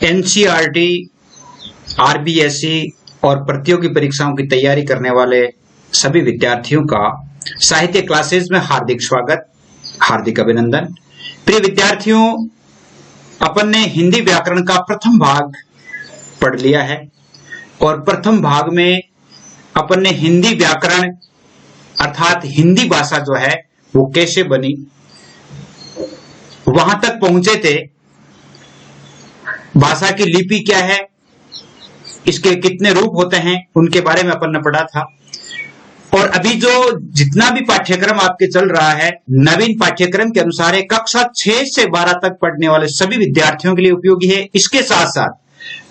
NCERT, RBSE और प्रतियोगी परीक्षाओं की तैयारी करने वाले सभी विद्यार्थियों का साहित्य क्लासेस में हार्दिक स्वागत, हार्दिक अभिनंदन। प्रिय विद्यार्थियों, अपन ने हिंदी व्याकरण का प्रथम भाग पढ़ लिया है और प्रथम भाग में अपन ने हिंदी व्याकरण अर्थात हिंदी भाषा जो है वो कैसे बनी, वहां तक पहुंचे थे। भाषा की लिपि क्या है, इसके कितने रूप होते हैं, उनके बारे में अपन ने पढ़ा था। और अभी जो जितना भी पाठ्यक्रम आपके चल रहा है, नवीन पाठ्यक्रम के अनुसार है, कक्षा 6 से 12 तक पढ़ने वाले सभी विद्यार्थियों के लिए उपयोगी है। इसके साथ साथ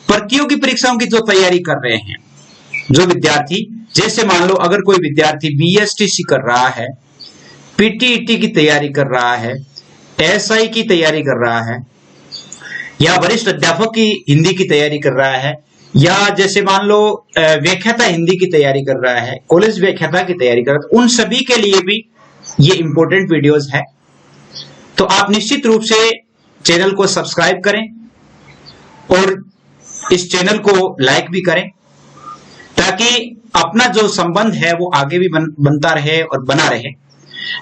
प्रतियोगी परीक्षाओं की जो तैयारी कर रहे हैं जो विद्यार्थी, जैसे मान लो अगर कोई विद्यार्थी बीएसटीसी कर रहा है, पीटीईटी की तैयारी कर रहा है, एसआई की तैयारी कर रहा है, या वरिष्ठ अध्यापक की हिंदी की तैयारी कर रहा है, या जैसे मान लो व्याख्याता हिंदी की तैयारी कर रहा है, कॉलेज व्याख्याता की तैयारी कर रहा है, उन सभी के लिए भी ये इंपॉर्टेंट वीडियोस है। तो आप निश्चित रूप से चैनल को सब्सक्राइब करें और इस चैनल को लाइक भी करें, ताकि अपना जो संबंध है वो आगे भी बनता रहे और बना रहे।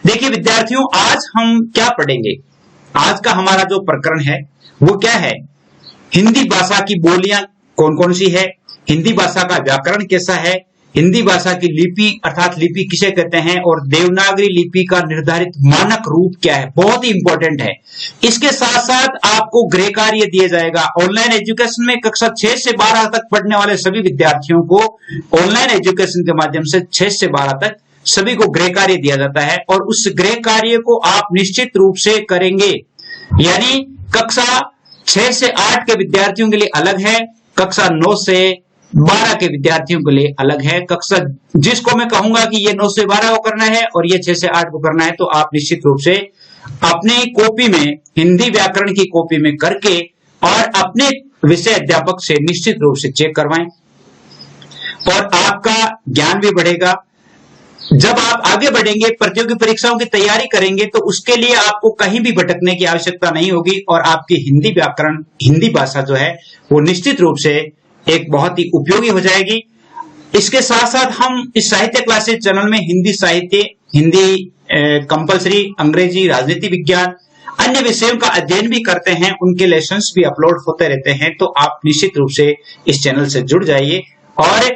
देखिए विद्यार्थियों, आज हम क्या पढ़ेंगे। आज का हमारा जो प्रकरण है वो क्या है, हिंदी भाषा की बोलियां कौन कौन सी है, हिंदी भाषा का व्याकरण कैसा है, हिंदी भाषा की लिपि अर्थात लिपि किसे कहते हैं, और देवनागरी लिपि का निर्धारित मानक रूप क्या है, बहुत ही इंपॉर्टेंट है। इसके साथ साथ आपको गृह कार्य दिया जाएगा। ऑनलाइन एजुकेशन में कक्षा 6 से 12 तक पढ़ने वाले सभी विद्यार्थियों को ऑनलाइन एजुकेशन के माध्यम से 6 से 12 तक सभी को गृह कार्य दिया जाता है, और उस गृह कार्य को आप निश्चित रूप से करेंगे। यानी कक्षा 6 से 8 के विद्यार्थियों के लिए अलग है, कक्षा 9 से 12 के विद्यार्थियों के लिए अलग है। कक्षा जिसको मैं कहूंगा कि ये 9 से 12 को करना है और ये 6 से 8 को करना है, तो आप निश्चित रूप से अपनी कॉपी में हिंदी व्याकरण की कॉपी में करके और अपने विषय अध्यापक से निश्चित रूप से चेक करवाएं, और आपका ज्ञान भी बढ़ेगा। जब आप आगे बढ़ेंगे, प्रतियोगी परीक्षाओं की तैयारी करेंगे, तो उसके लिए आपको कहीं भी भटकने की आवश्यकता नहीं होगी, और आपकी हिंदी व्याकरण, हिंदी भाषा जो है वो निश्चित रूप से एक बहुत ही उपयोगी हो जाएगी। इसके साथ साथ हम इस साहित्य क्लासेस चैनल में हिंदी साहित्य, हिंदी कंपलसरी, अंग्रेजी, राजनीति विज्ञान, अन्य विषयों का अध्ययन भी करते हैं, उनके लेसन्स भी अपलोड होते रहते हैं। तो आप निश्चित रूप से इस चैनल से जुड़ जाइए और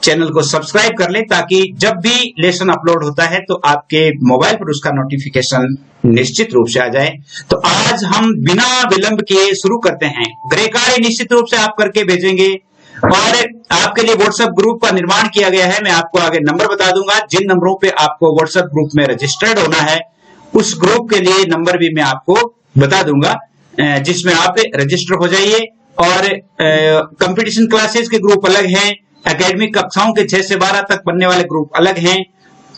चैनल को सब्सक्राइब कर ले, ताकि जब भी लेसन अपलोड होता है तो आपके मोबाइल पर उसका नोटिफिकेशन निश्चित रूप से आ जाए। तो आज हम बिना विलंब किए शुरू करते हैं। गृह कार्य निश्चित रूप से आप करके भेजेंगे, और आपके लिए व्हाट्सएप ग्रुप का निर्माण किया गया है। मैं आपको आगे नंबर बता दूंगा, जिन नंबरों पे आपको व्हाट्सएप ग्रुप में रजिस्टर्ड होना है, उस ग्रुप के लिए नंबर भी मैं आपको बता दूंगा, जिसमें आप रजिस्टर हो जाइए। और कंपटीशन क्लासेस के ग्रुप अलग हैं, एकेडमिक कक्षाओं के 6 से 12 तक पढ़ने वाले ग्रुप अलग हैं,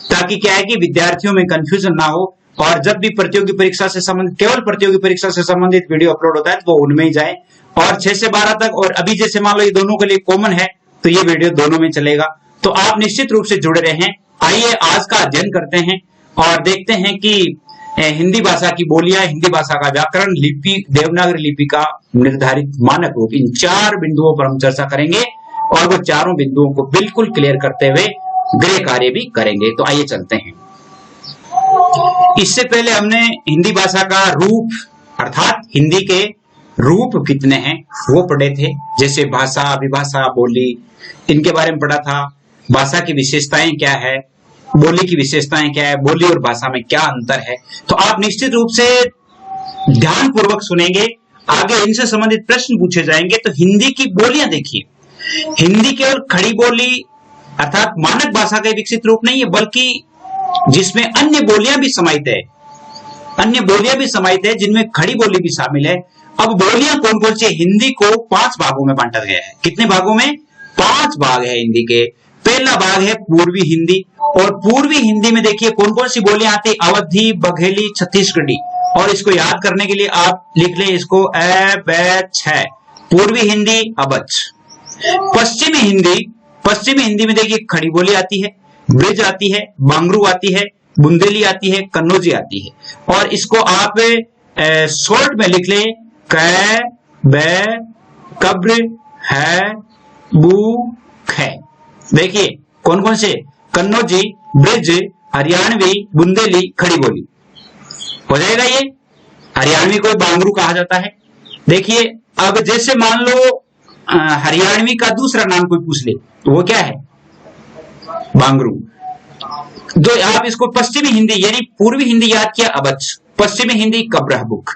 ताकि क्या है कि विद्यार्थियों में कंफ्यूजन ना हो, और जब भी प्रतियोगी परीक्षा से संबंधित, केवल प्रतियोगी परीक्षा से संबंधित वीडियो अपलोड होता है तो वो उनमें ही जाए। और 6 से 12 तक, और अभी जैसे मान लो ये दोनों के लिए कॉमन है, तो ये वीडियो दोनों में चलेगा। तो आप निश्चित रूप से जुड़े रहें। आइए आज का अध्ययन करते हैं और देखते हैं कि हिंदी भाषा की बोलियां, हिंदी भाषा का व्याकरण, लिपि, देवनागरी लिपि का निर्धारित मानक रूप, इन 4 बिंदुओं पर हम चर्चा करेंगे, और वो चारों बिंदुओं को बिल्कुल क्लियर करते हुए गृह कार्य भी करेंगे। तो आइए चलते हैं। इससे पहले हमने हिंदी भाषा का रूप अर्थात हिंदी के रूप कितने हैं वो पढ़े थे, जैसे भाषा, विभाषा, बोली, इनके बारे में पढ़ा था। भाषा की विशेषताएं क्या है, बोली की विशेषताएं क्या है, बोली और भाषा में क्या अंतर है। तो आप निश्चित रूप से ध्यान पूर्वक सुनेंगे, आगे इनसे संबंधित प्रश्न पूछे जाएंगे। तो हिंदी की बोलियां देखिए, हिंदी केवल खड़ी बोली अर्थात मानक भाषा का विकसित रूप नहीं है, बल्कि जिसमें अन्य बोलियां भी समाहित है, अन्य बोलियां भी समाहित है, जिनमें खड़ी बोली भी शामिल है। अब बोलियां कौन कौन सी है? हिंदी को 5 भागों में बांटा गया है। कितने भागों में? 5 भाग है हिंदी के। पहला भाग है पूर्वी हिंदी, और पूर्वी हिंदी में देखिए कौन कौन सी बोलियां आती है, अवधी, बघेली, छत्तीसगढ़ी। और इसको याद करने के लिए आप लिख लें इसको छ। पूर्वी हिंदी अवध। पश्चिमी हिंदी में देखिए खड़ी बोली आती है, ब्रिज आती है, बांगरू आती है, बुंदेली आती है, कन्नौजी आती है। और इसको आप शॉर्ट में लिख लें क, ब, कब्र, है, बू, खे। देखिए कौन कौन से, कन्नौजी, ब्रिज, हरियाणवी, बुंदेली, खड़ी बोली। हो जाएगा ये। हरियाणवी को बांगरू कहा जाता है। देखिए अब जैसे मान लो हरियाणवी का दूसरा नाम कोई पूछ ले तो वो क्या है, बांगरू। तो आप इसको पश्चिमी हिंदी यानी पूर्वी हिंदी याद किया अबच, पश्चिमी हिंदी कब्रहबुक।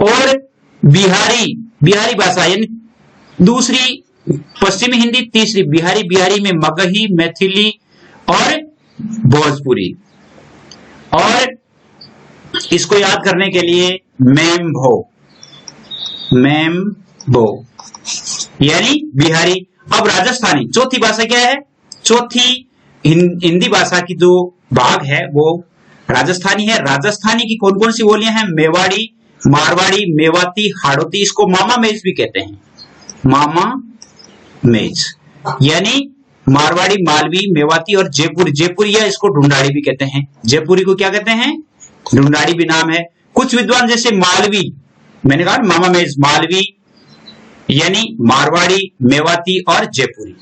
और बिहारी, बिहारी भाषा यानी दूसरी पश्चिमी हिंदी, तीसरी बिहारी, बिहारी में मगही, मैथिली और भोजपुरी। और इसको याद करने के लिए मेम्भो, मेम्भो यानी बिहारी। अब राजस्थानी, चौथी भाषा क्या है, चौथी हिंदी भाषा की जो भाग है वो राजस्थानी है। राजस्थानी की कौन कौन सी बोलियां हैं, मेवाड़ी, मारवाड़ी, मेवाती, हाड़ौती। इसको मामा मेज भी कहते हैं, मामा मेज यानी मारवाड़ी, मालवी, मेवाती और जयपुरी। जयपुरिया इसको ढूंढाड़ी भी कहते हैं। जयपुरी को क्या कहते हैं, ढूंढाड़ी भी नाम है। कुछ विद्वान जैसे मालवी, मैंने कहा मामा मेज, मालवी यानी मारवाड़ी, मेवाती और जयपुरी।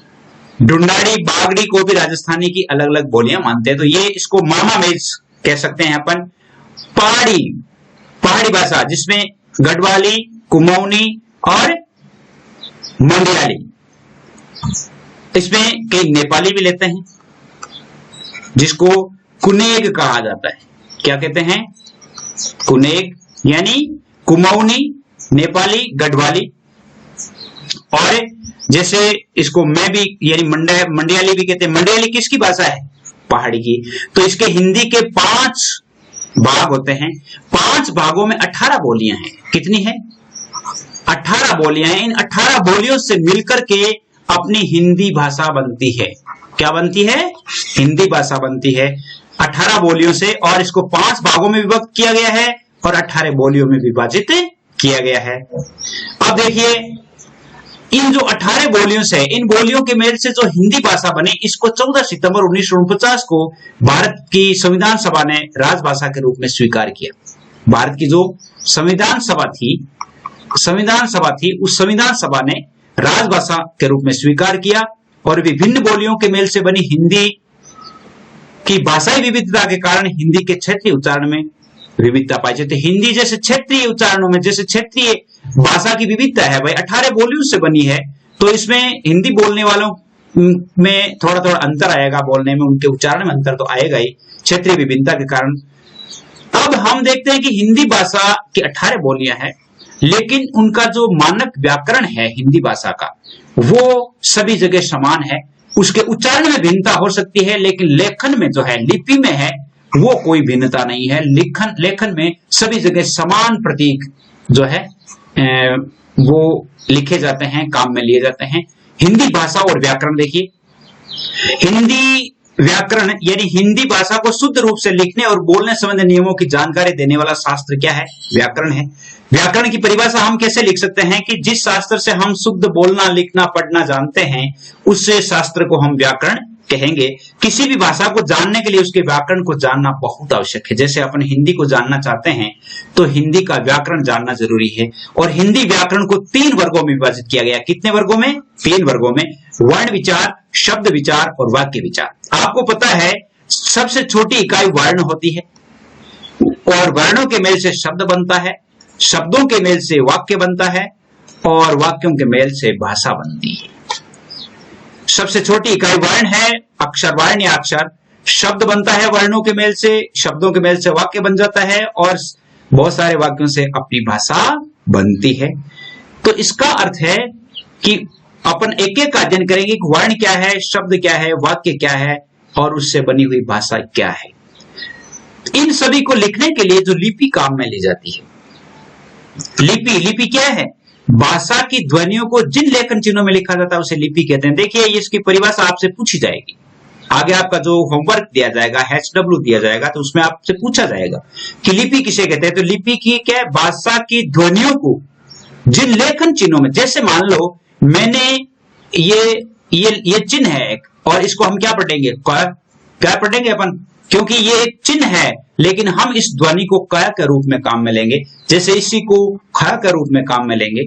ढूंढाड़ी, बागड़ी को भी राजस्थानी की अलग अलग बोलियां मानते हैं, तो ये इसको मामा मेज कह सकते हैं अपन। पहाड़ी, पहाड़ी भाषा जिसमें गढ़वाली, कुमाऊनी और मंडयाली, इसमें कई नेपाली भी लेते हैं, जिसको कुनेग कहा जाता है। क्या कहते हैं, कुनेग यानी कुमाऊनी, नेपाली, गढ़वाली। और जैसे इसको मैं भी यानी मंडयाली भी कहते हैं। मंडयाली किसकी भाषा है, पहाड़ी की। तो इसके हिंदी के 5 भाग होते हैं। 5 भागों में 18 बोलियां हैं। कितनी है, 18 बोलियां हैं। इन 18 बोलियों से मिलकर के अपनी हिंदी भाषा बनती है। क्या बनती है, हिंदी भाषा बनती है 18 बोलियों से। और इसको 5 भागों में विभक्त किया गया है और 18 बोलियों में विभाजित किया गया है। अब देखिए इन जो 18 बोलियों से, इन बोलियों के मेल से जो हिंदी भाषा बने, इसको 14 सितंबर 1949 को भारत की संविधान सभा ने राजभाषा के रूप में स्वीकार किया। भारत की जो संविधान सभा थी, उस संविधान सभा ने राजभाषा के रूप में स्वीकार किया। और विभिन्न बोलियों के मेल से बनी हिंदी की भाषाई विविधता के कारण हिंदी के क्षेत्रीय उच्चारण में विविधता पाई जाती है। हिंदी जैसे क्षेत्रीय उच्चारणों में, जैसे क्षेत्रीय भाषा की विविधता है भाई, 18 बोलियों से बनी है, तो इसमें हिंदी बोलने वालों में थोड़ा थोड़ा अंतर आएगा, बोलने में उनके उच्चारण में अंतर तो आएगा ही क्षेत्रीय विभिन्नता के कारण। अब हम देखते हैं कि हिंदी भाषा की 18 बोलियां हैं, लेकिन उनका जो मानक व्याकरण है हिंदी भाषा का, वो सभी जगह समान है। उसके उच्चारण में भिन्नता हो सकती है, लेकिन लेखन में जो है, लिपि में है, वो कोई भिन्नता नहीं है। लेखन में सभी जगह समान प्रतीक जो है वो लिखे जाते हैं, काम में लिए जाते हैं। हिंदी भाषा और व्याकरण देखिए, हिंदी व्याकरण यानी हिंदी भाषा को शुद्ध रूप से लिखने और बोलने संबंधी नियमों की जानकारी देने वाला शास्त्र क्या है, व्याकरण है। व्याकरण की परिभाषा हम कैसे लिख सकते हैं कि जिस शास्त्र से हम शुद्ध बोलना, लिखना, पढ़ना जानते हैं, उससे शास्त्र को हम व्याकरण कहेंगे। किसी भी भाषा को जानने के लिए उसके व्याकरण को जानना बहुत आवश्यक है। जैसे अपन हिंदी को जानना चाहते हैं तो हिंदी का व्याकरण जानना जरूरी है। और हिंदी व्याकरण को 3 वर्गों में विभाजित किया गया। कितने वर्गों में, 3 वर्गों में। वर्ण विचार, शब्द विचार और वाक्य विचार। आपको पता है सबसे छोटी इकाई वर्ण होती है, और वर्णों के मेल से शब्द बनता है, शब्दों के मेल से वाक्य बनता है, और वाक्यों के मेल से भाषा बनती है। सबसे छोटी इकाई वर्ण है, अक्षर, वर्ण या अक्षर। शब्द बनता है वर्णों के मेल से, शब्दों के मेल से वाक्य बन जाता है, और बहुत सारे वाक्यों से अपनी भाषा बनती है। तो इसका अर्थ है कि अपन एक एक का अध्ययन करेंगे कि वर्ण क्या है, शब्द क्या है, वाक्य क्या है, और उससे बनी हुई भाषा क्या है। इन सभी को लिखने के लिए जो लिपि काम में ली जाती है, लिपि क्या है, भाषा की ध्वनियों को जिन लेखन चिन्हों में लिखा जाता है उसे लिपि कहते हैं। देखिए इसकी परिभाषा आपसे पूछी जाएगी, आगे आपका जो होमवर्क दिया जाएगा, HW दिया जाएगा, तो उसमें आपसे पूछा जाएगा कि लिपि किसे कहते हैं। तो लिपि की क्या है, भाषा की ध्वनियों को जिन लेखन चिन्हों में, जैसे मान लो मैंने ये चिन्ह है एक, और इसको हम क्या पढ़ेंगे, क्या पढ़ेंगे अपन, क्योंकि ये एक चिन्ह है, लेकिन हम इस ध्वनि को क के रूप में काम में लेंगे। जैसे इसी को ख के रूप में काम में लेंगे,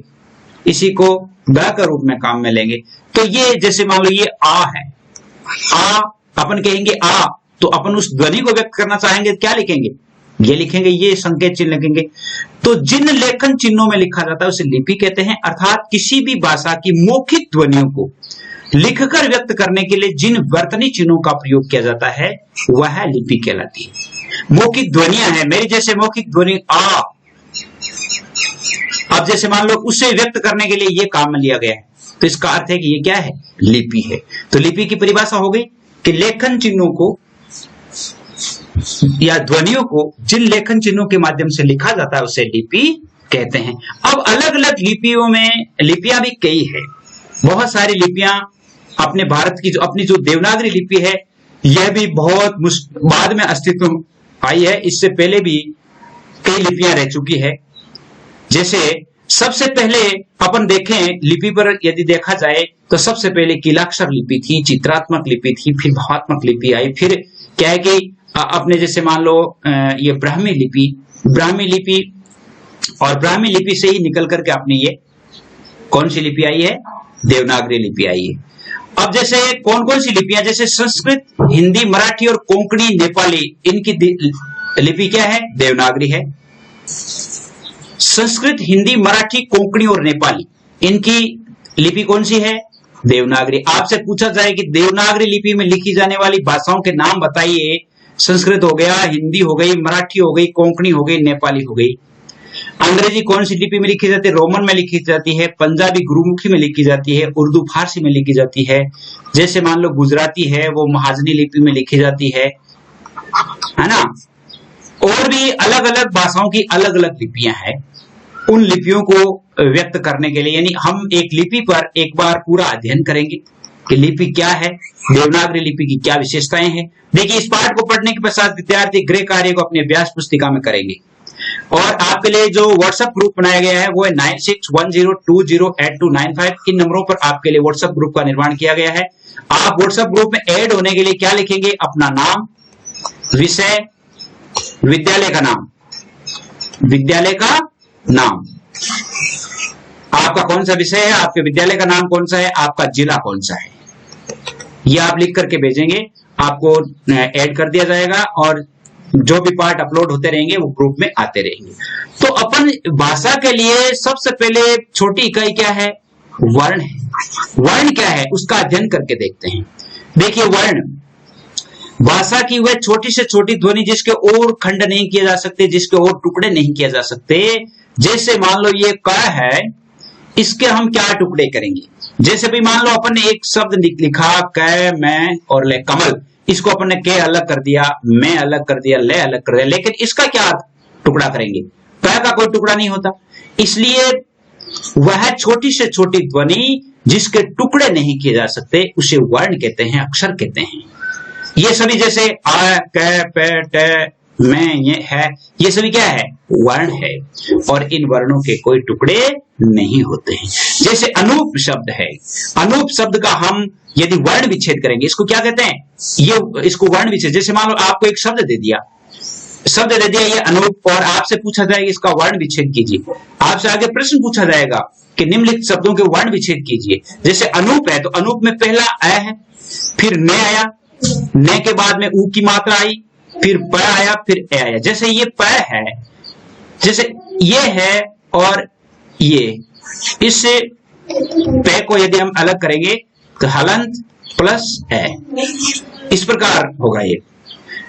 इसी को ग का रूप में काम में लेंगे। तो ये जैसे मान लो ये आ है, आ अपन कहेंगे आ, तो अपन उस ध्वनि को व्यक्त करना चाहेंगे क्या लिखेंगे, ये लिखेंगे, ये संकेत चिन्ह लिखेंगे। तो जिन लेखन चिन्हों में लिखा जाता है उसे लिपि कहते हैं, अर्थात किसी भी भाषा की मौखिक ध्वनियों को लिखकर व्यक्त करने के लिए जिन वर्तनी चिन्हों का प्रयोग किया जाता है वह लिपि कहलाती है। मौखिक ध्वनियां हैं, मेरी जैसे मौखिक ध्वनि आ, अब जैसे मान लो उसे व्यक्त करने के लिए ये काम में लिया गया है, तो इसका अर्थ है कि ये क्या है, लिपि है। तो लिपि की परिभाषा हो गई कि लेखन चिन्हों को या ध्वनियों को जिन लेखन चिन्हों के माध्यम से लिखा जाता है उसे लिपि कहते हैं। अब अलग अलग लिपियों में लिपियां भी कई है, बहुत सारी लिपियां अपने भारत की जो अपनी जो देवनागरी लिपि है यह भी बहुत बाद में अस्तित्व में आई है, इससे पहले भी कई लिपियां रह चुकी है। जैसे सबसे पहले अपन देखें लिपि पर यदि देखा जाए तो सबसे पहले कीलाक्षर लिपि थी, चित्रात्मक लिपि थी, फिर भावात्मक लिपि आई, फिर क्या है कि अपने जैसे मान लो ये ब्राह्मी लिपि और ब्राह्मी लिपि से ही निकल करके अपनी ये कौन सी लिपि आई है, देवनागरी लिपि आई है। अब जैसे कौन कौन सी लिपियां, जैसे संस्कृत, हिंदी, मराठी और कोंकणी, नेपाली, इनकी लिपि क्या है, देवनागरी है। संस्कृत, हिंदी, मराठी, कोंकणी और नेपाली, इनकी लिपि कौन सी है, देवनागरी। आपसे पूछा जाए कि देवनागरी लिपि में लिखी जाने वाली भाषाओं के नाम बताइए, संस्कृत हो गया, हिंदी हो गई, मराठी हो गई, कोंकणी हो गई, नेपाली हो गई। अंग्रेजी कौन सी लिपि में लिखी जाती है, रोमन में लिखी जाती है, पंजाबी गुरुमुखी में लिखी जाती है, उर्दू फारसी में लिखी जाती है। जैसे मान लो गुजराती है वो महाजनी लिपि में लिखी जाती है ना। और भी अलग अलग भाषाओं की अलग अलग लिपियां हैं। उन लिपियों को व्यक्त करने के लिए यानी हम एक लिपि पर एक बार पूरा अध्ययन करेंगे कि लिपि क्या है, देवनागरी लिपि की क्या विशेषताएं हैं। देखिए इस पाठ को पढ़ने के पश्चात विद्यार्थी गृह कार्य को अपने अभ्यास पुस्तिका में करेंगे और आपके लिए जो व्हाट्सएप ग्रुप बनाया गया है वो है 9610208295। इन नंबरों पर आपके लिए व्हाट्सएप ग्रुप का निर्माण किया गया है। आप व्हाट्सएप ग्रुप में ऐड होने के लिए क्या लिखेंगे, अपना नाम, विषय, विद्यालय का नाम, आपका कौन सा विषय है, आपके विद्यालय का नाम कौन सा है, आपका जिला कौन सा है, ये आप लिख करके भेजेंगे, आपको ऐड कर दिया जाएगा और जो भी पार्ट अपलोड होते रहेंगे वो ग्रुप में आते रहेंगे। तो अपन भाषा के लिए सबसे पहले छोटी इकाई क्या है, वर्ण है। वर्ण क्या है उसका अध्ययन करके देखते हैं। देखिए वर्ण भाषा की वह छोटी से छोटी ध्वनि जिसके और खंड नहीं किए जा सकते, जिसके और टुकड़े नहीं किए जा सकते। जैसे मान लो ये क है, इसके हम क्या टुकड़े करेंगे। जैसे भी मान लो अपन ने एक शब्द लिखा क, मैं और ले, कमल, इसको अपन ने के अलग कर दिया, मैं अलग कर दिया, ले अलग कर दिया, लेकिन इसका क्या टुकड़ा करेंगे, क का कोई टुकड़ा नहीं होता। इसलिए वह छोटी से छोटी ध्वनि जिसके टुकड़े नहीं किए जा सकते उसे वर्ण कहते हैं, अक्षर कहते हैं। ये सभी जैसे आ, क, प, ट, मैं, ये है, ये सभी क्या है, वर्ण है और इन वर्णों के कोई टुकड़े नहीं होते हैं। जैसे अनूप शब्द है, अनूप शब्द का हम यदि वर्ण विच्छेद करेंगे, इसको क्या कहते हैं, ये इसको वर्ण विच्छेद। जैसे मान लो आपको एक शब्द दे दिया ये अनूप, और आपसे पूछा जाएगा इसका वर्ण विच्छेद कीजिए। आपसे आगे प्रश्न पूछा जाएगा कि निम्नलिखित शब्दों के वर्ण विच्छेद कीजिए। जैसे अनूप है तो अनूप में पहला अ है, फिर न आया, न के बाद में ऊ की मात्रा आई, फिर प आया, फिर ए आया। जैसे ये प है, जैसे ये है और ये, इससे प को यदि हम अलग करेंगे तो हलंत प्लस ए, इस प्रकार होगा ये।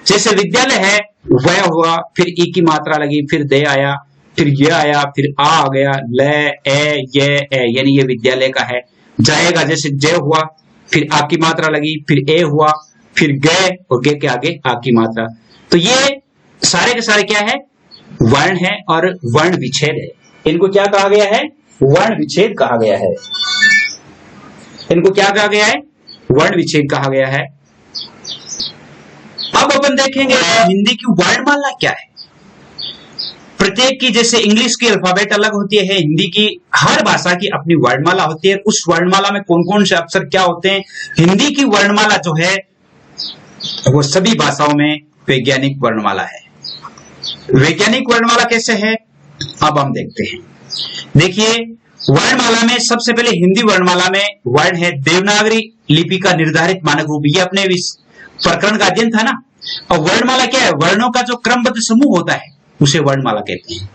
जैसे विद्यालय है, वह हुआ, फिर ई की मात्रा लगी, फिर दे आया, फिर ये आया, फिर आ गया, ले, ए, ये, ए, यानी ये विद्यालय का है। जाएगा, जैसे जय हुआ, फिर आ की मात्रा लगी, फिर ए हुआ, फिर गए और गे के आगे आ की मात्रा। तो ये सारे के सारे क्या है, वर्ण है और वर्ण विच्छेद है। इनको क्या कहा गया है, वर्ण विच्छेद कहा गया है। इनको क्या कहा गया है, वर्ण विच्छेद कहा गया है। अब अपन देखेंगे हिंदी की वर्णमाला क्या है। प्रत्येक की, जैसे इंग्लिश की अल्फाबेट अलग होती है, हिंदी की, हर भाषा की अपनी वर्णमाला होती है। उस वर्णमाला में कौन कौन से अक्षर क्या होते हैं। हिंदी की वर्णमाला जो है वो सभी भाषाओं में वैज्ञानिक वर्णमाला है। वैज्ञानिक वर्णमाला कैसे है अब हम देखते हैं। देखिए वर्णमाला में सबसे पहले हिंदी वर्णमाला में वर्ण है देवनागरी लिपि का निर्धारित मानक रूप। ये अपने प्रकरण का अध्ययन था ना। और वर्णमाला क्या है? वर्णों का जो क्रमबद्ध समूह होता है उसे वर्णमाला कहते हैं।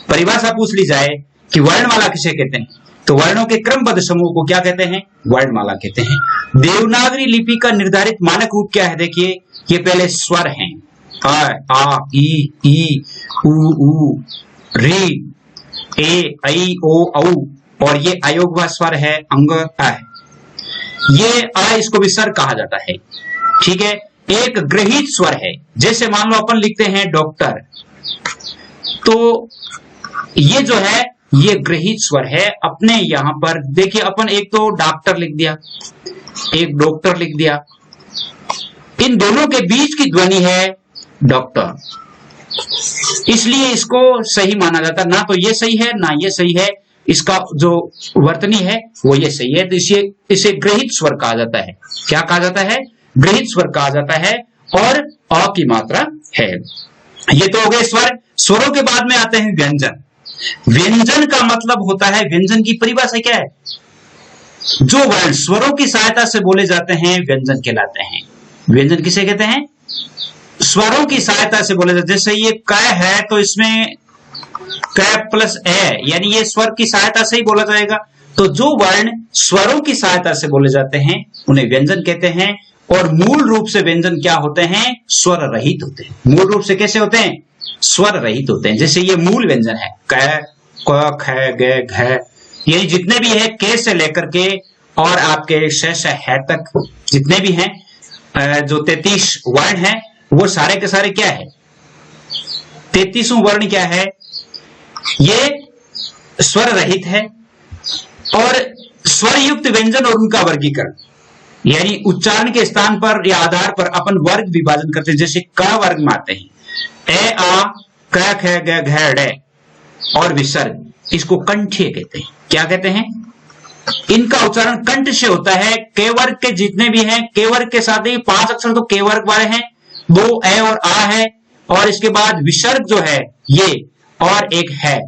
परिभाषा पूछ ली जाए कि वर्णमाला किसे कहते हैं, तो वर्णों के क्रमबद्ध समूह को क्या कहते हैं? वर्णमाला कहते हैं। देवनागरी लिपि का निर्धारित मानक रूप क्या है? देखिए, ये पहले स्वर हैं, आ ई उ री ए ऐ ओ औ, और ये अयोगवा स्वर है अंग आ। ये आ, इसको विसर्ग कहा जाता है। ठीक है, एक ग्रहित स्वर है। जैसे मान लो अपन लिखते हैं डॉक्टर, तो ये जो है ये ग्रहित स्वर है। अपने यहां पर देखिए, अपन एक तो डॉक्टर लिख दिया, एक डॉक्टर लिख दिया, इन दोनों के बीच की ध्वनि है डॉक्टर, इसलिए इसको सही माना जाता। ना तो ये सही है ना ये सही है, इसका जो वर्तनी है वो ये सही है, तो इसे ग्रहित स्वर कहा जाता है। क्या कहा जाता है? ग्रहित स्वर कहा जाता है। और अ की मात्रा है। ये तो हो गए स्वर। स्वरों के बाद में आते हैं व्यंजन। व्यंजन का मतलब होता है, व्यंजन की परिभाषा क्या है? जो वर्ण स्वरों की सहायता से बोले जाते हैं व्यंजन कहलाते हैं। व्यंजन किसे कहते हैं? स्वरों की सहायता से बोले जाते हैं। जैसे ये क है तो इसमें क प्लस ए, यानी ये स्वर की सहायता से ही बोला जाएगा। तो जो वर्ण स्वरों की सहायता से बोले जाते हैं उन्हें व्यंजन कहते हैं। और मूल रूप से व्यंजन क्या होते हैं? स्वर रहित होते हैं। मूल रूप से कैसे होते हैं? स्वर रहित होते हैं। जैसे ये मूल व्यंजन है क, क, ख, ग, घ, ये जितने भी है के से लेकर के और आपके श है तक जितने भी हैं, जो 33 वर्ण है, वो सारे के सारे क्या है? 33वां वर्ण क्या है? ये स्वर रहित है। और स्वर युक्त व्यंजन और उनका वर्गीकरण, यानी उच्चारण के स्थान पर या आधार पर अपन वर्ग विभाजन करते हैं। जैसे क वर्ग में आते हैं ए आ क ख ग घ ड़, और विसर्ग, इसको कंठ्य कहते हैं। क्या कहते हैं? इनका उच्चारण कंठ से होता है। के वर्ग के जितने भी हैं, के वर्ग के साथ ही 5 अक्षर तो के वर्ग वाले हैं, 2 ए और आ है, और इसके बाद विसर्ग जो है ये और एक है,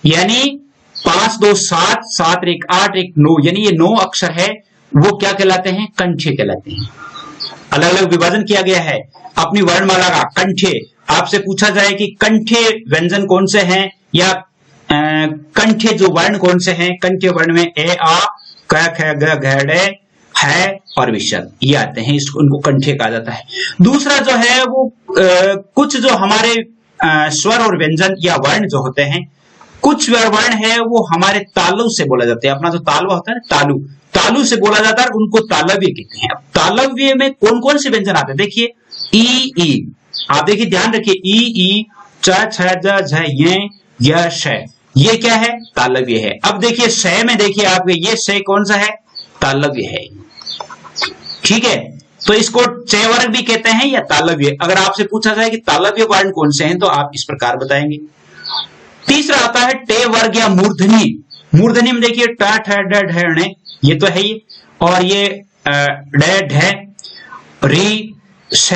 यानी 5 2 7 7 1 8 1 9, यानी ये 9 अक्षर है। वो क्या कहलाते हैं? कंठ्य कहलाते हैं। अलग अलग विभाजन किया गया है अपनी वर्णमाला का। कंठ्य, आपसे पूछा जाए कि कंठ्य व्यंजन कौन से हैं या कंठ्य जो वर्ण कौन से हैं, कंठ्य वर्ण में ए आ क ख ग घ ड़ है और विसर्ग, ये आते हैं, इसको उनको कंठ्य कहा जाता है। दूसरा जो है वो कुछ जो हमारे स्वर और व्यंजन या वर्ण जो होते हैं, कुछ वर्ण है वो हमारे तालु से बोला जाता है। अपना जो तालवा होता है ना, तालु से बोला जाता है, उनको तालव्य कहते हैं। अब तालव्य में कौन कौन से व्यंजन आते हैं? देखिए ई, आप देखिए ध्यान रखिए, ई च छ ज झ य श, ये क्या है? तालव्य है। अब देखिए श में, देखिए आपके ये श कौन सा है? तालव्य है। ठीक है, तो इसको च वर्ग भी कहते हैं या तालव्य। अगर आपसे पूछा जाए कि तालव्य वर्ण कौन से हैं तो आप इस प्रकार बताएंगे। तीसरा आता है टे वर्ग या मूर्धनी। मूर्धनी में देखिए ट ठ ड ढ ण, ये तो है ही, और ये ड ढ री श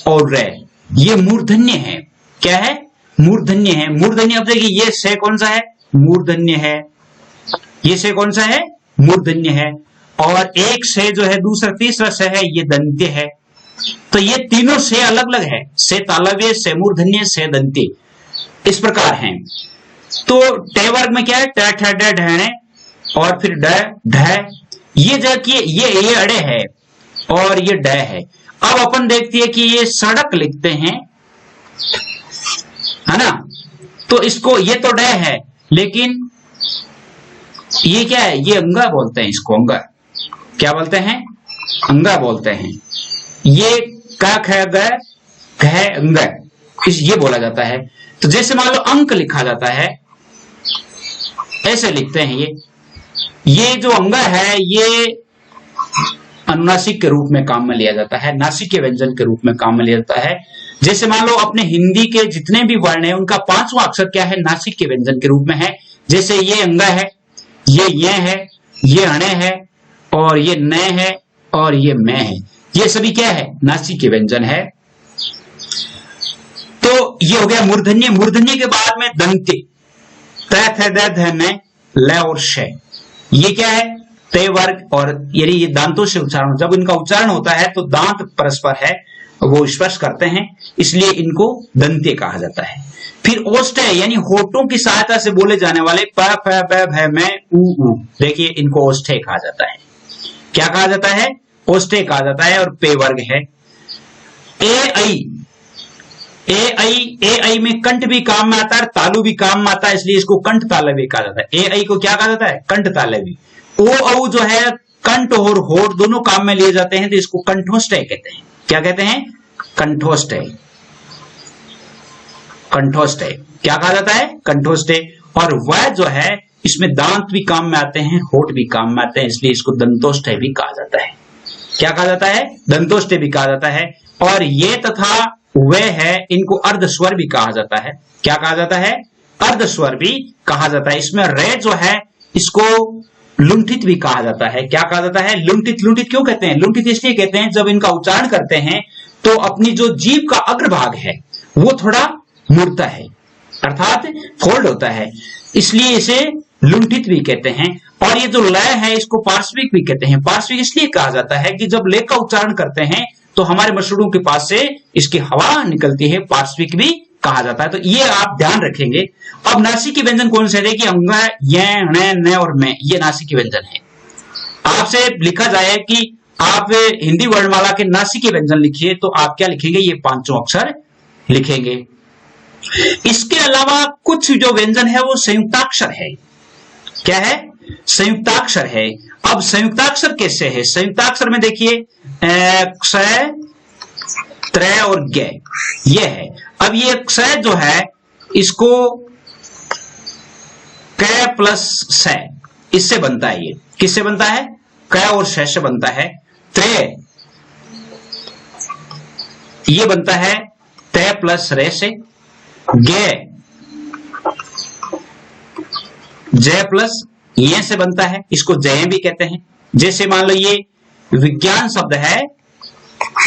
और र, ये मूर्धन्य है। क्या है? मूर्धन्य है। मूर्धन्य, अब देखिए ये श कौन सा है? मूर्धन्य है। ये श कौन सा है? मूर्धन्य है। और एक श जो है, दूसरा तीसरा श है, ये दंत्य है। तो ये तीनों श अलग अलग है, श तालव्य, श मूर्धन्य, श दंत्य, इस प्रकार हैं। तो टे वर्ग में क्या है? ट ठ ड ढ ण और फिर ड ढ, ये देखिए ये अड़े है और ये ड है। अब अपन देखते हैं कि ये सड़क लिखते हैं, है ना, तो इसको, ये तो ड है लेकिन ये क्या है? ये अंगा बोलते हैं इसको, अंगा। क्या बोलते हैं? अंगा बोलते हैं। ये क ख ग घ अंग, ये बोला जाता है। तो जैसे मान लो अंक लिखा जाता है, ऐसे लिखते हैं। ये जो अंग है ये अनुनासिक के रूप में काम में लिया जाता है, नासिक के व्यंजन के रूप में काम में लिया जाता है। जैसे मान लो अपने हिंदी के जितने भी वर्ण है उनका 5वां अक्षर क्या है? नासिक के व्यंजन के रूप में है। जैसे ये अंग है, ये है, ये अणे है, और ये न है, और ये मैं है, ये सभी क्या है? नासिक के व्यंजन है। तो ये हो गया मूर्धन्य। मूर्धन्य के बाद में दंत्य, त थ द ध न, ल और श, ये क्या है? ते वर्ग। और यदि ये दांतों से उच्चारण, जब इनका उच्चारण होता है तो दांत परस्पर है वो स्पर्श करते हैं, इसलिए इनको दंते कहा जाता है। फिर ओष्ठ्य यानी होठों की सहायता से बोले जाने वाले प फ ब भ म उ, देखिए इनको ओष्ठ्य कहा जाता है। क्या कहा जाता है? ओष्ठ्य कहा जाता है। और पे वर्ग है। ए आई में कंठ भी काम में आता है, तालु भी काम में आता है, इसलिए इसको कंठ तालव्य कहा जाता है। ए आई को क्या कहा जाता है? कंठ तालव्य। ओ औ जो है कंठ और होठ दोनों काम में लिए जाते हैं, तो इसको कंठोष्ठ्य कहते हैं। क्या कहते हैं? कंठोष्ठ्य। कंठोष्ठ्य क्या कहा जाता है? कंठोष्ठ्य। और वह जो है इसमें दांत भी काम में आते हैं, होठ भी काम में आते हैं, इसलिए इसको दंतोष्ठ्य भी कहा जाता है। क्या कहा जाता है? दंतोष्ठ्य भी कहा जाता है। और ये तथा वे है, इनको अर्ध स्वर भी कहा जाता है। क्या कहा जाता है? अर्ध स्वर भी कहा जाता है। इसमें रे जो है इसको लुंठित भी कहा जाता है। क्या कहा जाता है? लुंठित। लुंठित क्यों कहते हैं? लुंठित इसलिए कहते हैं जब इनका उच्चारण करते हैं तो अपनी जो जीभ का अग्रभाग है वो थोड़ा मुड़ता है, अर्थात फोल्ड होता है, इसलिए इसे लुंठित भी कहते हैं। और ये जो लय है इसको पार्श्विक भी कहते हैं। पार्श्विक इसलिए कहा जाता है कि जब लय का उच्चारण करते हैं तो हमारे मसूड़ों के पास से इसकी हवा निकलती है, पार्श्विक भी कहा जाता है। तो ये आप ध्यान रखेंगे। अब नासिकी व्यंजन कौन से? देखिए अंग ये न और मैं, ये नासिकी व्यंजन है। आपसे लिखा जाए कि आप हिंदी वर्णमाला के नासिकी व्यंजन लिखिए तो आप क्या लिखेंगे? ये पांचों अक्षर लिखेंगे। इसके अलावा कुछ जो व्यंजन है वो संयुक्ताक्षर है। क्या है? संयुक्ताक्षर है। अब संयुक्ताक्षर कैसे है? संयुक्ताक्षर में देखिए क्ष, त्रय और ग, ये है। अब ये क्ष जो है इसको क प्लस स इससे बनता है। ये किससे बनता है? क और श से बनता है। त्रय ये बनता है तय प्लस रे से। गे जय प्लस ये से बनता है, इसको जय भी कहते हैं। जैसे मान लो ये विज्ञान शब्द है,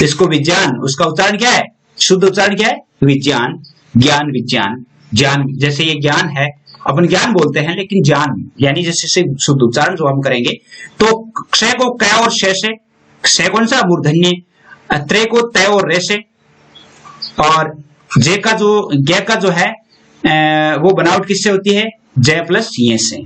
इसको विज्ञान, उसका उच्चारण क्या है? शुद्ध उच्चारण क्या है? विज्ञान। ज्ञान, विज्ञान, ज्ञान। जैसे ये ज्ञान है, अपन ज्ञान बोलते हैं, लेकिन ज्ञान यानी जैसे शुद्ध उच्चारण जो हम करेंगे तो क्षय को क और श से, क्षय कौन सा? मूर्धन्य। त्रय को तय और रे से, और जे का जो गे का जो है वो बनावट किससे होती है? जय प्लस ये से।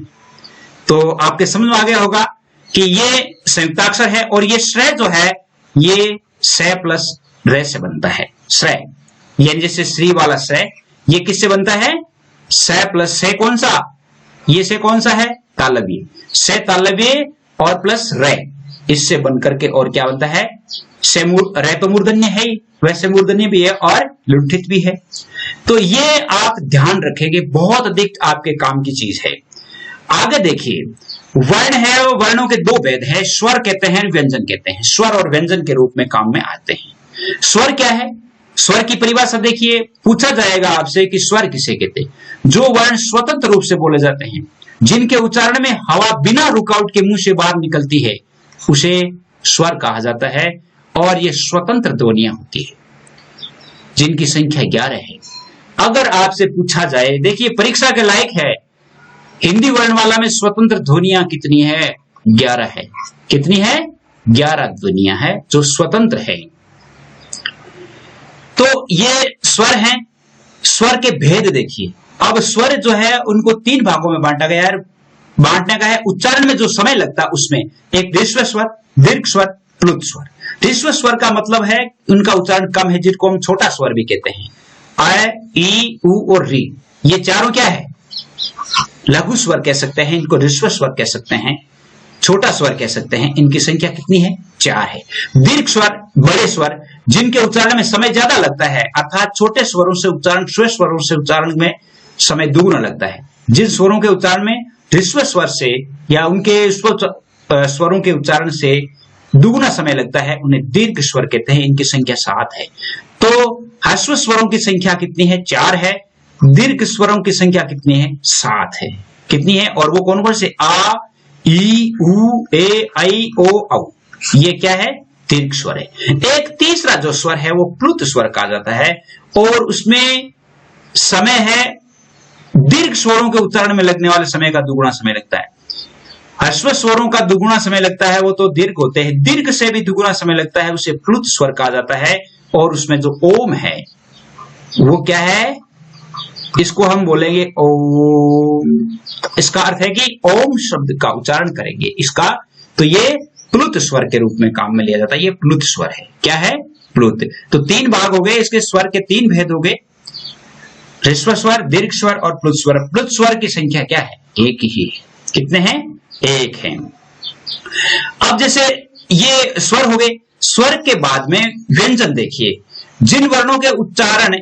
तो आपके समझ में आ गया होगा कि ये संयुक्ताक्षर है। और ये श्रेय जो है ये स प्लस रे से बनता है। श्रेय यानी जैसे श्री वाला स, ये किससे बनता है? स प्लस से कौन सा? ये से कौन सा है? तालव्य। से तालव्य और प्लस रे, इससे बनकर के और क्या बनता है? से रे तो मूर्धन्य है ही, वैसे मूर्धन्य भी है और लुंठित भी है। तो ये आप ध्यान रखेंगे, बहुत अधिक आपके काम की चीज है। आगे देखिए, वर्ण है, वर्णों के दो भेद है, स्वर कहते हैं, व्यंजन कहते हैं। स्वर और व्यंजन के रूप में काम में आते हैं। स्वर क्या है? स्वर की परिभाषा देखिए, पूछा जाएगा आपसे कि स्वर किसे कहते हैं? जो वर्ण स्वतंत्र रूप से बोले जाते हैं, जिनके उच्चारण में हवा बिना रुकावट के मुंह से बाहर निकलती है, उसे स्वर कहा जाता है। और ये स्वतंत्र ध्वनियां होती है, जिनकी संख्या 11 है। अगर आपसे पूछा जाए, देखिए परीक्षा के लायक है, हिंदी वर्णमाला में स्वतंत्र ध्वनियां कितनी है? 11 है। कितनी है? 11 ध्वनियां है जो स्वतंत्र है। तो ये स्वर हैं। स्वर के भेद देखिए। अब स्वर जो है उनको 3 भागों में बांटा गया है। बांटने का है उच्चारण में जो समय लगता है उसमें, एक ह्रस्व स्वर, दीर्घ स्वर, प्लुत स्वर। ह्रस्व स्वर का मतलब है उनका उच्चारण कम है, जिसको हम छोटा स्वर भी कहते हैं। अ, ई, उ और री, ये चारों क्या है? लघु स्वर कह सकते हैं, इनको ह्रस्व स्वर कह सकते हैं, छोटा स्वर कह सकते हैं। इनकी संख्या कितनी है? 4 है। दीर्घ स्वर, बड़े स्वर, जिनके उच्चारण में समय ज्यादा लगता है, अर्थात छोटे स्वरों से उच्चारण, स्व स्वरों से उच्चारण में समय दुगुना लगता है। जिन स्वरों के उच्चारण में ह्रस्व स्वर से या उनके स्वरों के उच्चारण से दुगुना समय लगता है, उन्हें दीर्घ स्वर कहते हैं। इनकी संख्या 7 है। तो ह्रस्व स्वरों की संख्या कितनी है? 4 है। दीर्घ स्वरों की संख्या कितनी है? 7 है। कितनी है? और वो कौन कौन से? आ, ई, उ, ए, आई, ओ, औ। ये क्या है? दीर्घ स्वर है। एक तीसरा जो स्वर है वो प्लुत स्वर कहा जाता है, और उसमें समय है दीर्घ स्वरों के उच्चारण में लगने वाले समय का दुगुना समय लगता है। ह्रस्व स्वरों का दुगुना समय लगता है, वो तो दीर्घ होते हैं। दीर्घ से भी दुगुना समय लगता है, उसे प्लुत स्वर कहा जाता है। और उसमें जो ओम है वो क्या है, इसको हम बोलेंगे ओम। इसका अर्थ है कि ओम शब्द का उच्चारण करेंगे इसका, तो ये प्लुत स्वर के रूप में काम में लिया जाता है। ये प्लुत स्वर है। क्या है? प्लुत। तो 3 भाग हो गए इसके, स्वर के 3 भेद हो गए, ह्रस्व स्वर, दीर्घ स्वर और प्लुत स्वर। प्लुत स्वर की संख्या क्या है? एक ही है। कितने हैं? 1 है। अब जैसे ये स्वर हो गए, स्वर के बाद में व्यंजन देखिए। जिन वर्णों के उच्चारण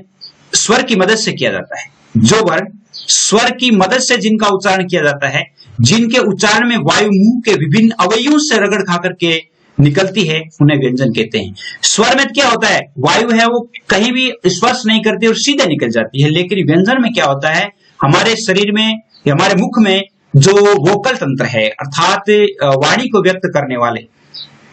स्वर की मदद से किया जाता है, जो वर्ण स्वर की मदद से जिनका उच्चारण किया जाता है, जिनके उच्चारण में वायु मुंह के विभिन्न अवयवों से रगड़ खा करके निकलती है, उन्हें व्यंजन कहते हैं। स्वर में क्या होता है, वायु है वो कहीं भी स्पर्श नहीं करती और सीधे निकल जाती है। लेकिन व्यंजन में क्या होता है, हमारे शरीर में, हमारे मुख में जो वोकल तंत्र है, अर्थात वाणी को व्यक्त करने वाले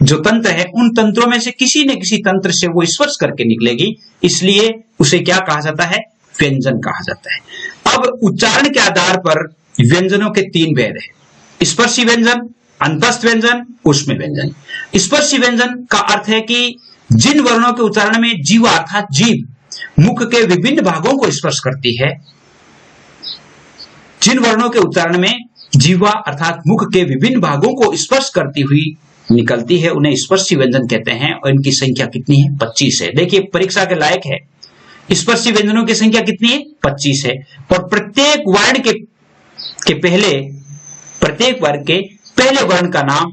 जो तंत्र है, उन तंत्रों में से किसी न किसी तंत्र से वो स्पर्श करके निकलेगी, इसलिए उसे क्या कहा जाता है? व्यंजन कहा जाता है। अब उच्चारण के आधार पर व्यंजनों के 3 भेद है। स्पर्शी व्यंजन, अंतस्थ व्यंजन, ऊष्म व्यंजन। स्पर्शी व्यंजन का अर्थ है कि जिन वर्णों के उच्चारण में जीवा अर्थात जीभ मुख के विभिन्न भागों को स्पर्श करती है, जिन वर्णों के उच्चारण में जीवा अर्थात मुख के विभिन्न भागों को स्पर्श करती हुई निकलती है, उन्हें स्पर्शी व्यंजन कहते हैं। और इनकी संख्या कितनी है? 25 है। देखिए परीक्षा के लायक है। स्पर्शी व्यंजनों की संख्या कितनी है? 25 है। और प्रत्येक वर्ण के पहले, प्रत्येक वर्ग के पहले वर्ण का नाम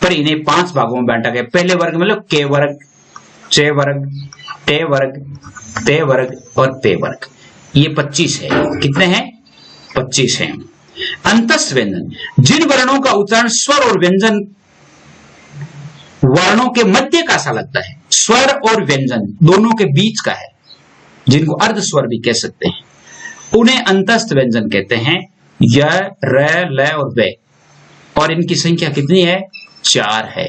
पर इन्हें 5 भागों में बांटा गया। पहले वर्ग मतलब के वर्ग, चे वर्ग, टे वर्ग, ते वर्ग और पे वर्ग। ये 25 है। कितने हैं? 25 है। अंतस्थ व्यंजन, जिन वर्णों का उच्चारण स्वर और व्यंजन वर्णों के मध्य का सा लगता है, स्वर और व्यंजन दोनों के बीच का है, जिनको अर्ध स्वर भी कह सकते हैं, उन्हें अंतस्थ व्यंजन कहते हैं। य, र, ल और व। और इनकी संख्या कितनी है? 4 है।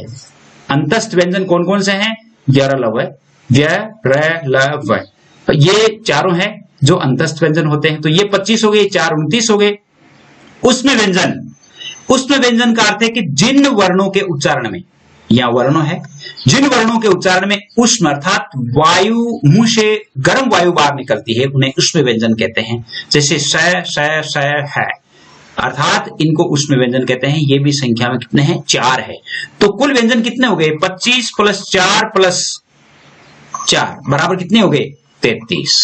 अंतस्थ व्यंजन कौन कौन से हैं? य, र, ल, व, य, र, ल, व। ये चारों हैं जो अंतस्थ व्यंजन होते हैं। तो ये 25 हो गए, 4 29 हो गए। उसमें व्यंजन, उसमें व्यंजन का अर्थ है कि जिन वर्णों के उच्चारण में, या वर्णों है, जिन वर्णों के उच्चारण में उष्ण अर्थात वायु, मुंह से गर्म वायु बाहर निकलती है, उन्हें उष्म व्यंजन कहते हैं। जैसे स, स, स, है, अर्थात इनको उष्म व्यंजन कहते हैं। ये भी संख्या में कितने हैं? 4 है। तो कुल व्यंजन कितने हो गए? 25 प्लस 4 प्लस 4 बराबर कितने हो गए? 33।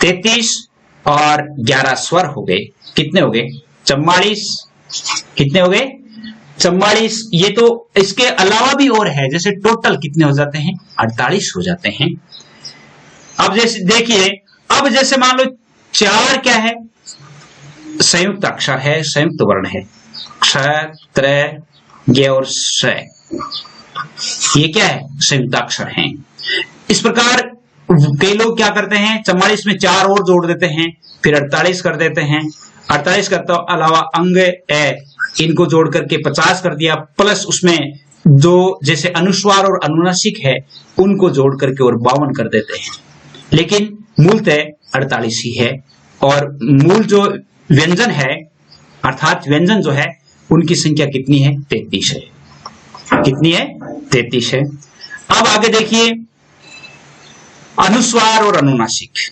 33 और 11 स्वर हो गए। कितने हो गए? 44। कितने हो गए? 44। ये तो इसके अलावा भी और है, जैसे टोटल कितने हो जाते हैं? 48 हो जाते हैं। अब जैसे देखिए, अब जैसे मान लो 4 क्या है? संयुक्त अक्षर है, संयुक्त वर्ण है। क्ष, त्र, य और श, ये क्या है? संयुक्त अक्षर हैं। इस प्रकार कई लोग क्या करते हैं, 44 में 4 और जोड़ देते हैं, फिर 48 कर देते हैं। 48 करते अलावा अंग ए, इनको जोड़ करके 50 कर दिया, प्लस उसमें जो जैसे अनुस्वार और अनुनासिक है उनको जोड़ करके और 52 कर देते हैं। लेकिन मूलतः 48 ही है। और मूल जो व्यंजन है अर्थात व्यंजन जो है, उनकी संख्या कितनी है? 33 है। कितनी है? 33 है। अब आगे देखिए अनुस्वार और अनुनासिक।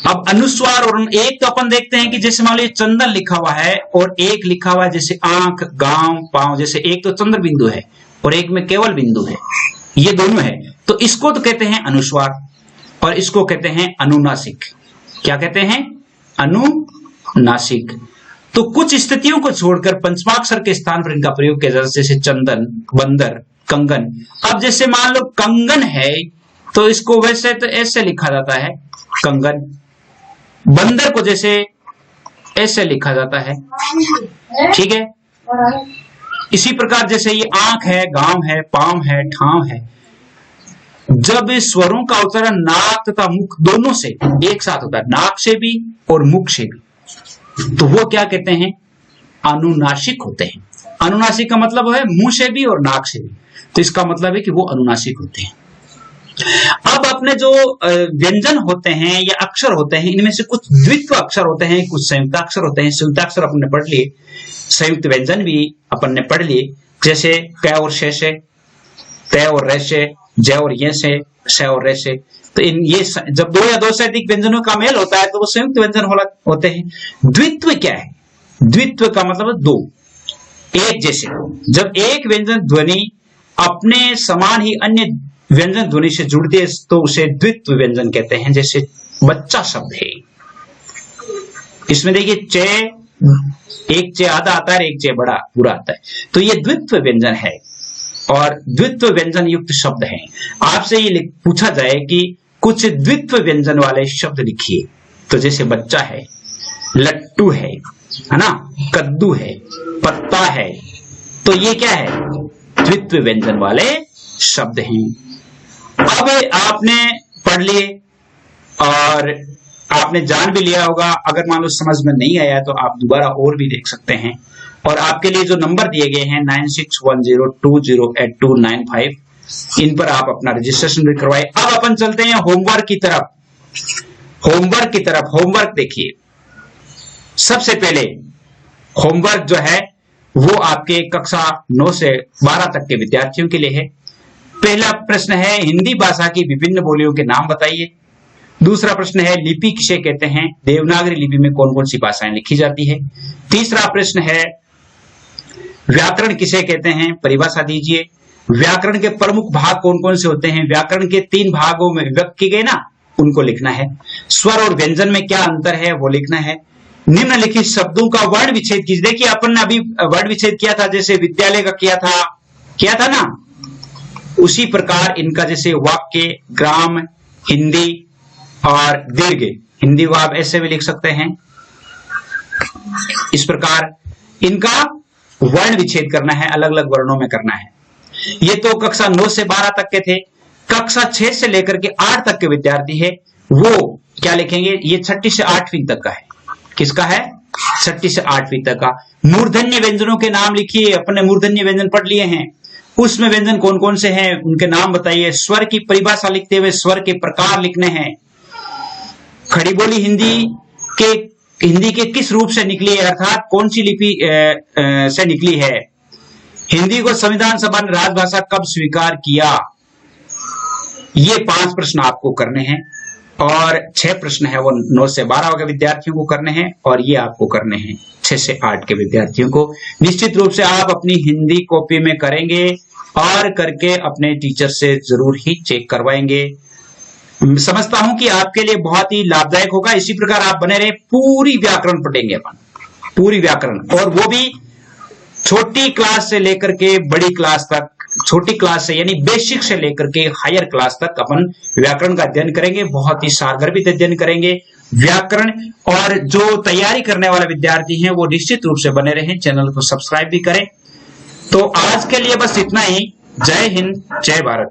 अब अनुस्वार और एक तो अपन देखते हैं कि जैसे मान लीजिए चंदन लिखा हुआ है और एक लिखा हुआ है जैसे आंख, गांव, पांव, जैसे एक तो चंद्र बिंदु है और एक में केवल बिंदु है, ये दोनों है। तो इसको तो कहते हैं अनुस्वार और इसको कहते हैं अनुनासिक। क्या कहते हैं? अनुनासिक। तो कुछ स्थितियों को छोड़कर पंचमाक्षर के स्थान पर इनका प्रयोग किया जाता है, जैसे चंदन, बंदर, कंगन। अब जैसे मान लो कंगन है तो इसको वैसे तो ऐसे लिखा जाता है कंगन, बंदर को जैसे ऐसे लिखा जाता है, ठीक है। इसी प्रकार जैसे ये आंख है, गांव है, पांव है, ठाव है, जब स्वरों का उच्चारण नाक तथा मुख दोनों से एक साथ होता है, नाक से भी और मुख से भी, तो वो क्या कहते हैं? अनुनासिक होते हैं। अनुनासिक का मतलब है मुंह से भी और नाक से भी, तो इसका मतलब है कि वो अनुनासिक होते हैं। अब अपने जो व्यंजन होते हैं या अक्षर होते हैं, इनमें से कुछ द्वित्व अक्षर होते हैं, कुछ संयुक्ताक्षर होते हैं। संयुक्ताक्षर अपन ने पढ़ लिए, संयुक्त व्यंजन भी अपन ने पढ़ लिए, जैसे क और श से, त और र से, ज और य से, स और र से। तो ये जब दो या दो से अधिक व्यंजनों का मेल होता है तो वो संयुक्त व्यंजन होते हैं। द्वित्व क्या है? द्वित्व का मतलब दो एक जैसे। जब एक व्यंजन ध्वनि अपने समान ही अन्य व्यंजन ध्वनि से जुड़ती है तो उसे द्वित्व व्यंजन कहते हैं। जैसे बच्चा शब्द है, इसमें देखिए चे, एक चे आधा आता है, एक चे बड़ा पूरा आता है, तो ये द्वित्व व्यंजन है और द्वित्व व्यंजन युक्त शब्द हैं। आपसे ये पूछा जाए कि कुछ द्वित्व व्यंजन वाले शब्द लिखिए, तो जैसे बच्चा है, लट्टू है ना, कद्दू है, पत्ता है, तो ये क्या है? द्वित्व व्यंजन वाले शब्द हैं। अब आपने पढ़ लिए और आपने जान भी लिया होगा। अगर मान लो समझ में नहीं आया तो आप दोबारा और भी देख सकते हैं। और आपके लिए जो नंबर दिए गए हैं 9610208295, इन पर आप अपना रजिस्ट्रेशन भी करवाए। अब अपन चलते हैं होमवर्क की तरफ। होमवर्क देखिए, सबसे पहले होमवर्क जो है वो आपके कक्षा 9 से 12 तक के विद्यार्थियों के लिए है। पहला प्रश्न है हिंदी भाषा की विभिन्न बोलियों के नाम बताइए। दूसरा प्रश्न है लिपि किसे कहते हैं? देवनागरी लिपि में कौन कौन सी भाषाएं लिखी जाती है। तीसरा प्रश्न है व्याकरण किसे कहते हैं? परिभाषा दीजिए। व्याकरण के प्रमुख भाग कौन कौन से होते हैं? व्याकरण के 3 भागों में विभक्त किए गए ना, उनको लिखना है। स्वर और व्यंजन में क्या अंतर है वो लिखना है। निम्नलिखित शब्दों का वर्ण विच्छेद कीजिए। देखिए अपन ने अभी वर्ण विच्छेद किया था, जैसे विद्यालय का किया था ना, उसी प्रकार इनका जैसे वाक्य, ग्राम, हिंदी और दीर्घ हिंदी को आप ऐसे भी लिख सकते हैं। इस प्रकार इनका वर्ण विच्छेद करना है, अलग अलग वर्णों में करना है। ये तो कक्षा 9 से 12 तक के थे। कक्षा 6 से लेकर के 8 तक के विद्यार्थी है, वो क्या लिखेंगे? ये 6ठी से 8वीं तक का है। किसका है? 6ठी से 8वीं तक का। मूर्धन्य व्यंजनों के नाम लिखिए। अपने मूर्धन्य व्यंजन पढ़ लिए हैं, उसमें व्यंजन कौन कौन से हैं उनके नाम बताइए। स्वर की परिभाषा लिखते हुए स्वर के प्रकार लिखने हैं। खड़ी बोली हिंदी के किस रूप से निकली है, अर्थात कौन सी लिपि से निकली है। हिंदी को संविधान सभा ने राजभाषा कब स्वीकार किया। ये 5 प्रश्न आपको करने हैं और 6 प्रश्न है वो 9 से 12 के विद्यार्थियों को करने हैं और ये आपको करने हैं 6 से 8 के विद्यार्थियों को। निश्चित रूप से आप अपनी हिंदी कॉपी में करेंगे और करके अपने टीचर से जरूर ही चेक करवाएंगे। समझता हूं कि आपके लिए बहुत ही लाभदायक होगा। इसी प्रकार आप बने रहे। पूरी व्याकरण पढ़ेंगे अपन, पूरी व्याकरण, और वो भी छोटी क्लास से लेकर के बड़ी क्लास तक। छोटी क्लास से यानी बेसिक से लेकर के हायर क्लास तक अपन व्याकरण का अध्ययन करेंगे। बहुत ही सारगर्भित अध्ययन करेंगे व्याकरण। और जो तैयारी करने वाले विद्यार्थी हैं वो निश्चित रूप से बने रहें, चैनल को सब्सक्राइब भी करें। तो आज के लिए बस इतना ही। जय हिंद, जय भारत।